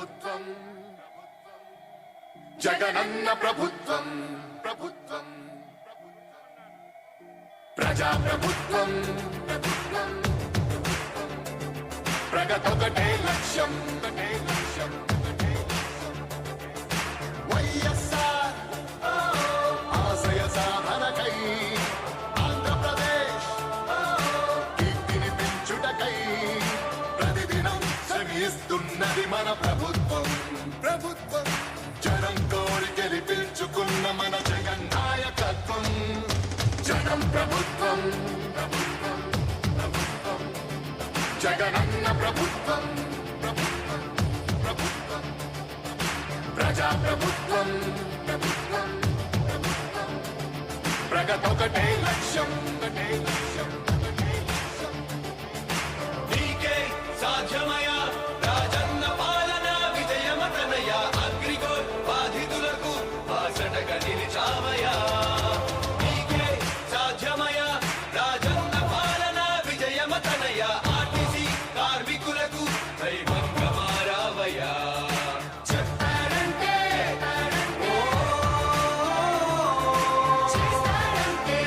ప్రభుత్వం జగనన్న ప్రభుత్వం ప్రభుత్వం ప్రజా ప్రభుత్వం ప్రభుత్వం ప్రగతొకటే లక్ష్యం ఒకటే లక్ష్యం వైఎస్ఆర్ ఆశయ సాధనకై ఆంధ్రప్రదేశ్ కీర్తిని పెంచుటకై ప్రతిదినం శ్రమిస్తున్నది మన ప్రభుత్వం ప్రభుత్వం జనం కోరి గెలిపించుకున్న మన జగన్ నాయకత్వం జనం ప్రభుత్వం ప్రభుత్వం ప్రభుత్వం జగనన్న ప్రభుత్వం ప్రభుత్వం ప్రభుత్వం ప్రజా ప్రభుత్వం ప్రభుత్వం ప్రభుత్వం ప్రగతొకటే లక్ష్యం ఒకటే లక్ష్యం ఒకటే లక్ష్యం నీకే సాధ్యమయ రాజన్న పాలన విజయమతనయ అగ్రిగోల్ బాధితులకు బాసటగా నిలిచామయా నీకే సాధ్యమయ రాజన్న పాలన విజయమతనయ ఆర్టీసీ కార్మికులకు దైవంగా మారావయా చెప్పారంటే చేస్తారంటే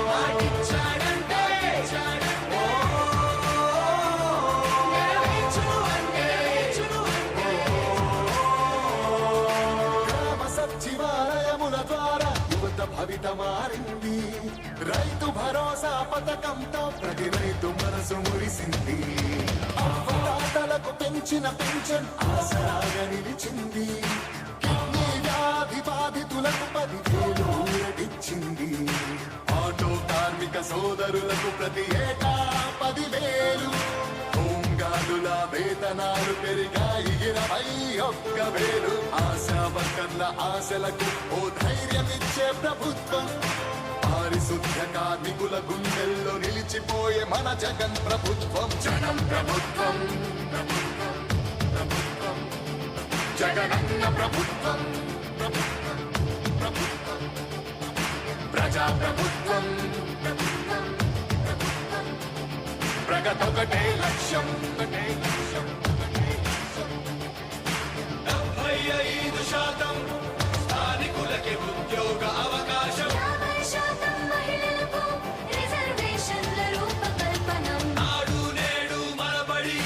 మాటిచ్చాడంటే నెరవేర్చును అంటే గ్రామ సచివాలయముల ద్వారా యువత భవిత మారింది రైతు భరోసా పథకంతో ప్రతి రైతు మనసు మురిసింది అవ్వదాతలకు పెంచిన పెన్షన్ ఆసరాగా నిలిచింది కిడ్నీ వ్యాధి బాధితులకు 10,000 ఊరటిచ్చింది ఆటో కార్మిక సోదరులకు ప్రతి ఏటా 10,000 హోంగార్డుల వేతనాలు పెరిగాయి 21,000 ఆశా వర్కర్ల ఆశలకు ఓ ధైర్యమిచ్చే ప్రభుత్వం పారిశుద్ధ్య కార్మికుల గుండెల్లో నిలిచిపోయే మన జగన్ ప్రభుత్వం జనం ప్రభుత్వం ప్రభుత్వం ప్రభుత్వం జగనన్న ప్రభుత్వం ప్రభుత్వం ప్రభుత్వం ప్రజా ప్రభుత్వం ప్రభుత్వం ప్రభుత్వం ప్రగతొకటే లక్ష్యం ఒకటే లక్ష్యం ఒకటే లక్ష్యం 75% స్థానికులకి ఉద్యోగ అవకాశం 50% మహిళలకు రిజర్వేషన్ల రూపకల్పనం నాడు నేడు మనబడి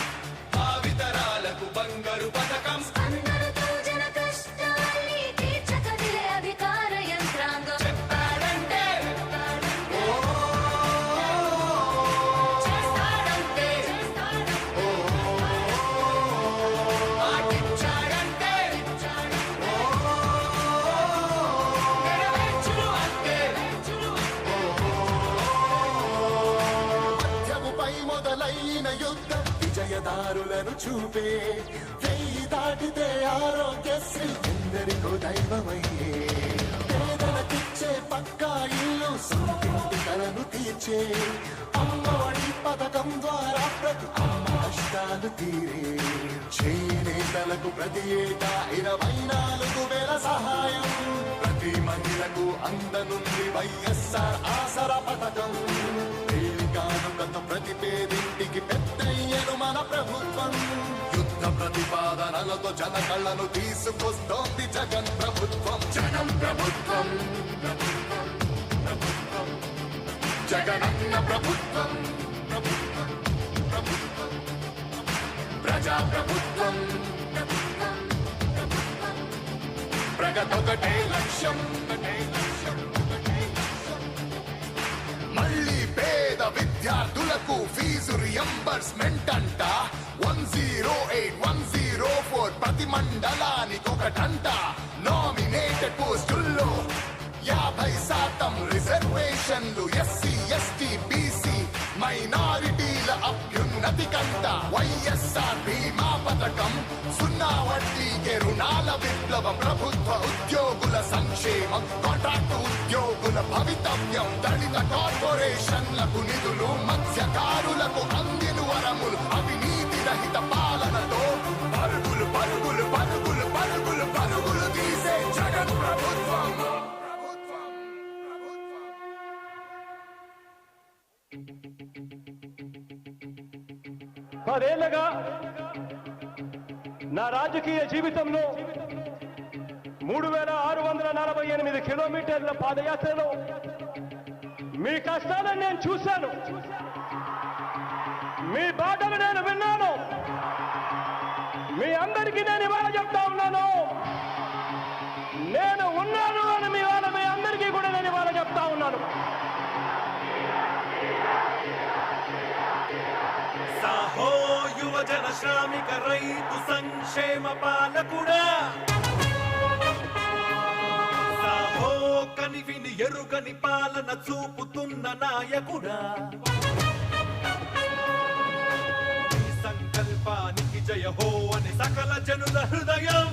భావితరాలకు బంగారు పథకం అందరితో జన కష్టాల్ని తీర్చకదిలే అధికార యంత్రాంగం చెప్పారంటే చేస్తాడంటే మాటిచ్చాడంటే నెరవేర్చును అంటే మధ్యముపై మొదలైన యుద్ధం విజయదారులను చూపే వెయ్యి దాటితే ఆరోగ్యశ్రీ ఎందరికో దైవమయ్యే పేదలకిచ్చే పక్కా ఇల్లు సొంతింటి కలను తీర్చే అమ్మఒడి పథకం ద్వారా ప్రతి అమ్మ కష్టాలు తీరే చేనేతలకు ప్రతి ఏటా 24,000 సహాయం ప్రతి మహిళకు అందనుంది వైఎస్ఆర్ ఆసరా పథకం కానుకతో ప్రతి పేదింటికి పెద్దయ్యను మన ప్రభుత్వం యుద్ధ ప్రతిపాదనలతో జన కళ్ళను తీసుకొస్తోంది జగన్ ప్రభుత్వం జనం ప్రభుత్వం ప్రభుత్వం ప్రభుత్వం జగనన్న ప్రభుత్వం ప్రభుత్వం ప్రభుత్వం ప్రజా ప్రభుత్వం ప్రభుత్వం ప్రభుత్వం ప్రగతొకటే లక్ష్యం ఒకటే లక్ష్యం ఒకటే లక్ష్యం మళ్ళీ పేద విద్యార్థులకు ఫీజు రియంబర్స్మెంట్ అంట 108-104 ప్రతి మండలానికి ఒకటంట నామినేటెడ్ పోస్టుల్లో 50% రిజర్వేషన్లు ఎస్సీ ఎస్టీ బీసీ మైనారిటీల అభ్యున్నతి కంట వైఎస్ఆర్ బీమా పథకం 0 వడ్డీకే రుణాల విప్లవం ప్రభుత్వ ఉద్యోగుల సంక్షేమం కాంట్రాక్ట్ ఉద్యోగుల భవితవ్యం దళిత కార్పొరేషన్లకు నిధులు మత్స్యకారులకు అందిన వరములు అవినీతి రహిత పాలనతో పరుగులు పరుగులు పరుగులు పరుగులు పరుగులు తీసే జగన్ ప్రభుత్వం ప్రభుత్వం ప్రభుత్వం 10 ఏళ్లుగా నా రాజకీయ జీవితంలో 3648 కిలోమీటర్ల పాదయాత్రలో మీ కష్టాలను నేను చూశాను, మీ బాధలు నేను విన్నాను. మీ అందరికీ నేను ఇవాళ చెప్తా ఉన్నాను, నేను ఉన్నాను అని మీ అందరికీ కూడా నేను ఇవాళ చెప్తా ఉన్నాను. సాహో యువజన శ్రామిక రైతు సంక్షేమ పాలకుడా, సాహో కనివిని ఎరుగని పాలన చూపుతున్న నాయకుడా, ఈ సంకల్పానికి జయ హో అని సకల జనుల హృదయం,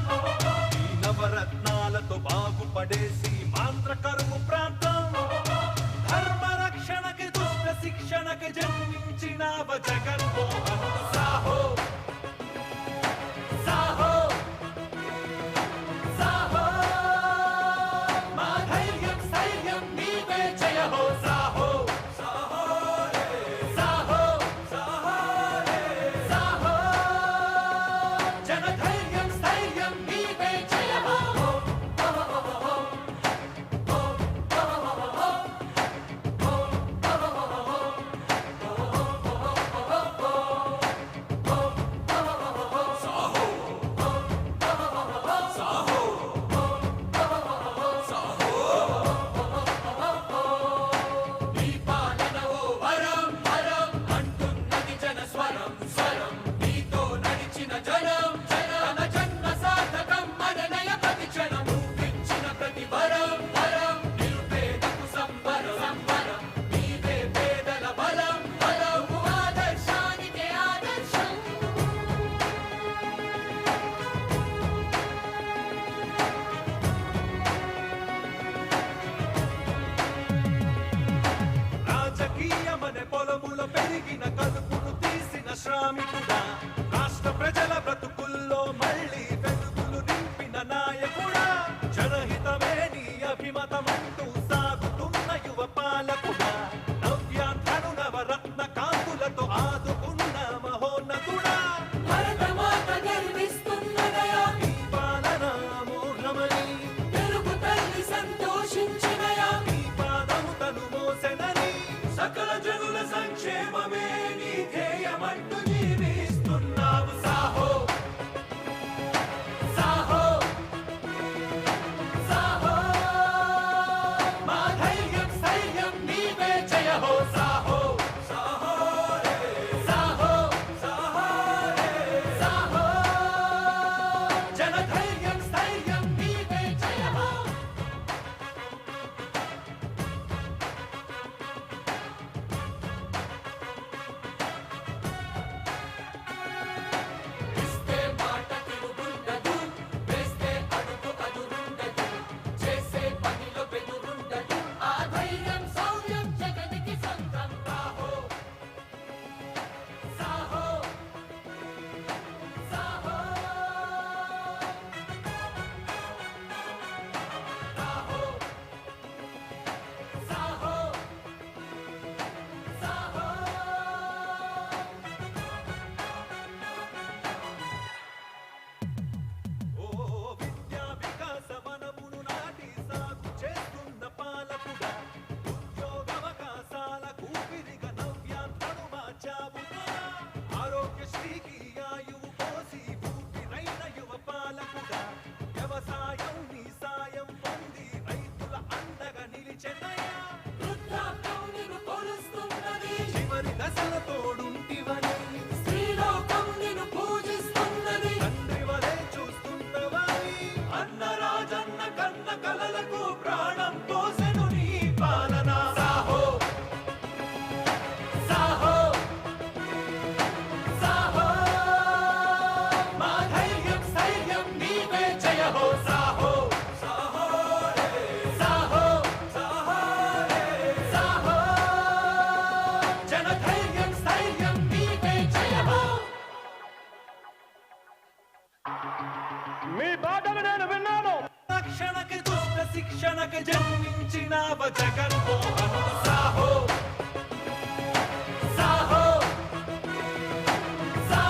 ఈ నవరత్నాలతో బాగుపడేసి మాంత్ర కరువు ప్రాంతం, ధర్మ రక్షణకి దుష్ట శిక్షణకి జన్మించినావ జగన్మోహన్. సాహో సాహో సాహో మా ధైర్యం స్థైర్యం నీవే జయ హో. సాహో సాహో సాహో సాహో సాహో జన ధైర్యం స్థైర్యం నీవే జయ హో. నీ పాలన ఓ వరం వరం అంటున్నది జన స్వరం స్వరం, నీతో నడిచిన జనం జన జన్మ సార్థకం మననయ ప్రతి క్షణం, నువ్విచ్చిన ప్రతి వరం వరం నిరుపేదకు సంబరం సంబరం, నీవే పేదల బలం బలం, ఆదర్శానికే ఆదర్శం రాజకీయమనే పొలముల పెరిగిన కలుపును తీసిన శ్రామికుడా, రాష్ట్ర ప్రజల బ్రతుకుల్లో మళ్ళీ వెలుగులు నింపిన నాయకుడా, జనహితమే నీ అభిమతమంటూ సాగుతున్న యువ పాలకుడా, నవ్యాంధ్రను నవరత్న కాంతులతో ఆదుకున్న మహోన్నతుడా, భరతమాత గర్విస్తున్నదయా, నీ పాలన మోహమని తెలుగు తల్లి సంతోషించినయా, నీ పాదము తను మోసెనని, సకల జనుల సంక్షేమమే నీ ధ్యేయమంటూ జీవిస్తున్నావు. సాహో సాహో సాహో మా ధైర్యం స్థైర్యం నీవే జయ హో. సాహో సాహో సాహో సాహో సాహో జన ధైర్యం స్థైర్యం నీవే జయ హో. ఇస్తే మాట తిరుగుండదు, వేస్తే అడుగు అదురుండదు, చేసే పనిలో బెదురుండదు, ఆ ధైర్యం శౌర్యం జగతికి సొంతం. సాహో సాహో సాహో సాహో సాహో సాహో ఓ విద్యా వికాస వనమును నాటి సాగు చేస్తున్న పాలకుడా, ఉద్యోగవకాశాల కూపిరిగా నవ్యాంధ్రను మార్చావుగా, ఆరోగ్యశ్రీకి ఆయువు పోసి ఊపిరైన యువ పాలకుడా, వ్యవసాయం నీ సాయం పొంది రైతుల అండగా నిలిచెనయ్యా, వృద్ధాప్యం నిన్ను కొలుస్తున్నది, చివరి దశల తోడుంటివని, స్త్రీలోకం నిన్ను పూజిస్తున్నది, తండ్రి వలె చూస్తున్నవని, అన్న రాజన్న కన్న కలలకు ప్రాణం పోసెను నీ పాలన. సాహో సాహో సాహో మా ధైర్యం స్థైర్యం నీవే జయ హో. సాహో సాహో సాహో సాహో సాహో జన ధైర్యం స్థైర్యం నీవే జయ హో. మీ బాధలు నేను విన్నాను, రక్షణకి దుష్ట శిక్షణకి జన్మించినావ జగన్మోహన్. సాహో సాహో సాహో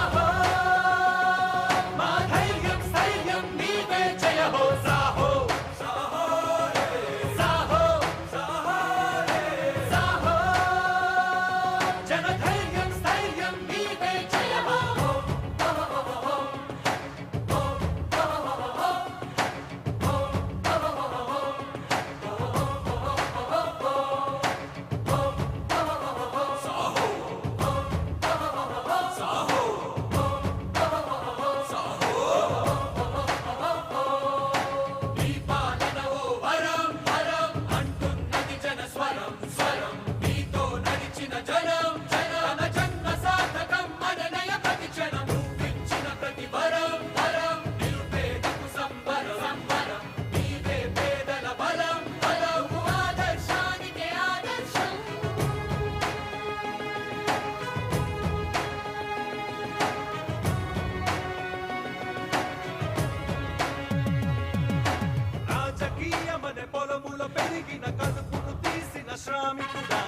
కమ్మిన కడుపును తీసిన శ్రామికుడా,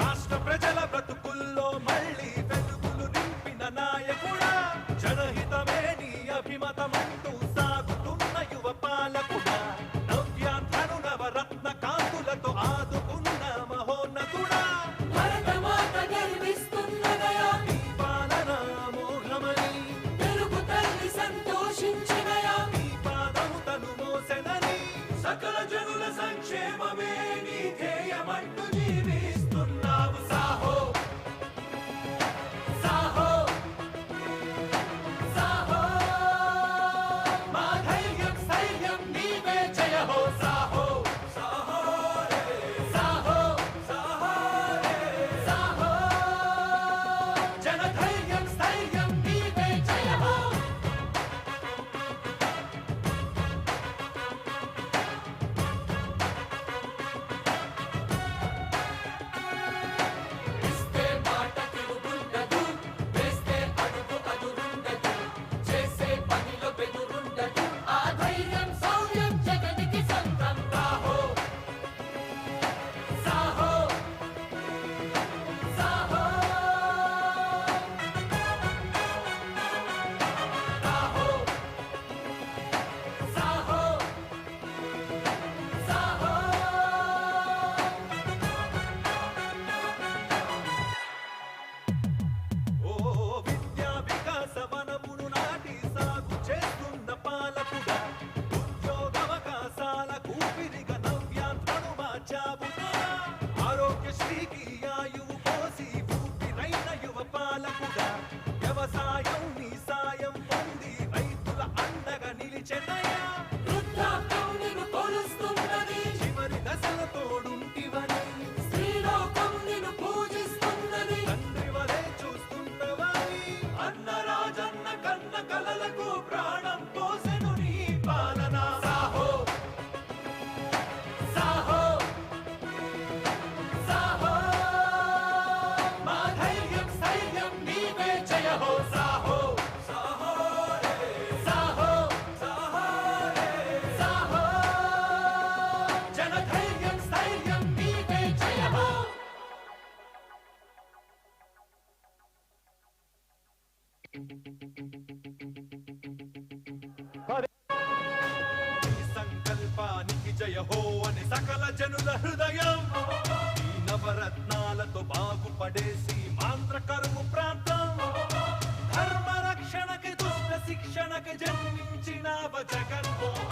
రాష్ట్ర ప్రజల బ్రతుకుల్లో మళ్ళీ వెలుగులు నింపిన నాయకుడా, జనహితమే నీ అభిమతమంటూ సాగుతున్న యువ పాలకుడా, నవ్యాంధ్రను నవరత్న కాంతులతో ఆదుకున్న మహోన్నతుడా, భరతమాత గర్విస్తున్నదయా, నీ పాలన మోఘమని తెలుగు తల్లి సంతోషించినయా, నీ పాదము తను మోసెనని, సకల జనుల సంక్షేమమే నీ ధ్యేయమంటూ జీవిస్తున్నావు. సాహో సాహో సాహో, మా ధైర్యం స్థైర్యం నీవే జయ హో. సాహో సాహో రే సాహో సాహో రే సాహో, జన ధైర్యం స్థైర్యం నీవే జయ హో. ఇస్తే మాట తిరుగుండదు, వేస్తే అడుగు అదురుండదు, చేసే పనిలో బెదురుండదు, ఆ ధైర్యం శౌర్యం జగనికి సొంతం. సాహో సాహో సాహో సాహో సాహో సాహో. ఓ విద్యా వికాస వనమును నాటి సాగు చేస్తున్న పాలకుడా, ఉద్యోగవకాశాల కూపిరిగా నవ్యాంధ్రను మార్చావుగా, ఆరోగ్యశ్రీకి ఆయువు పోసి ఊపిరైన యువ పాలకుడా, వ్యవసాయం నీ సాయం పొంది రైతుల అండగా నిలిచెనయా, వృద్ధాప్యం నిన్ను కొలుస్తున్నది, చివరి దశల తోడుంటివని, స్త్రీలోకం నిన్ను పూజిస్తున్నది, తండ్రి వలె చూస్తున్నవని, అన్న రాజన్న కన్న కలలకు ప్రాణం పోసెను నీ పాలన. సాహో సాహో సాహో, మా ధైర్యం స్థైర్యం నీవే జయ హో. సాహో సాహో రే సాహో సాహో రే సాహో, జన ధైర్యం స్థైర్యం నీవే జయ హో. ఈ సంకల్పానికి జయ హో అని సకల జనుల హృదయం, ఈ నవరత్నాలతో బాగుపడేసి మాంత్ర కరువు ప్రాంతం, ధర్మ రక్షణకి దుష్ట శిక్షణకి జన్మించిన జగన్మోహన్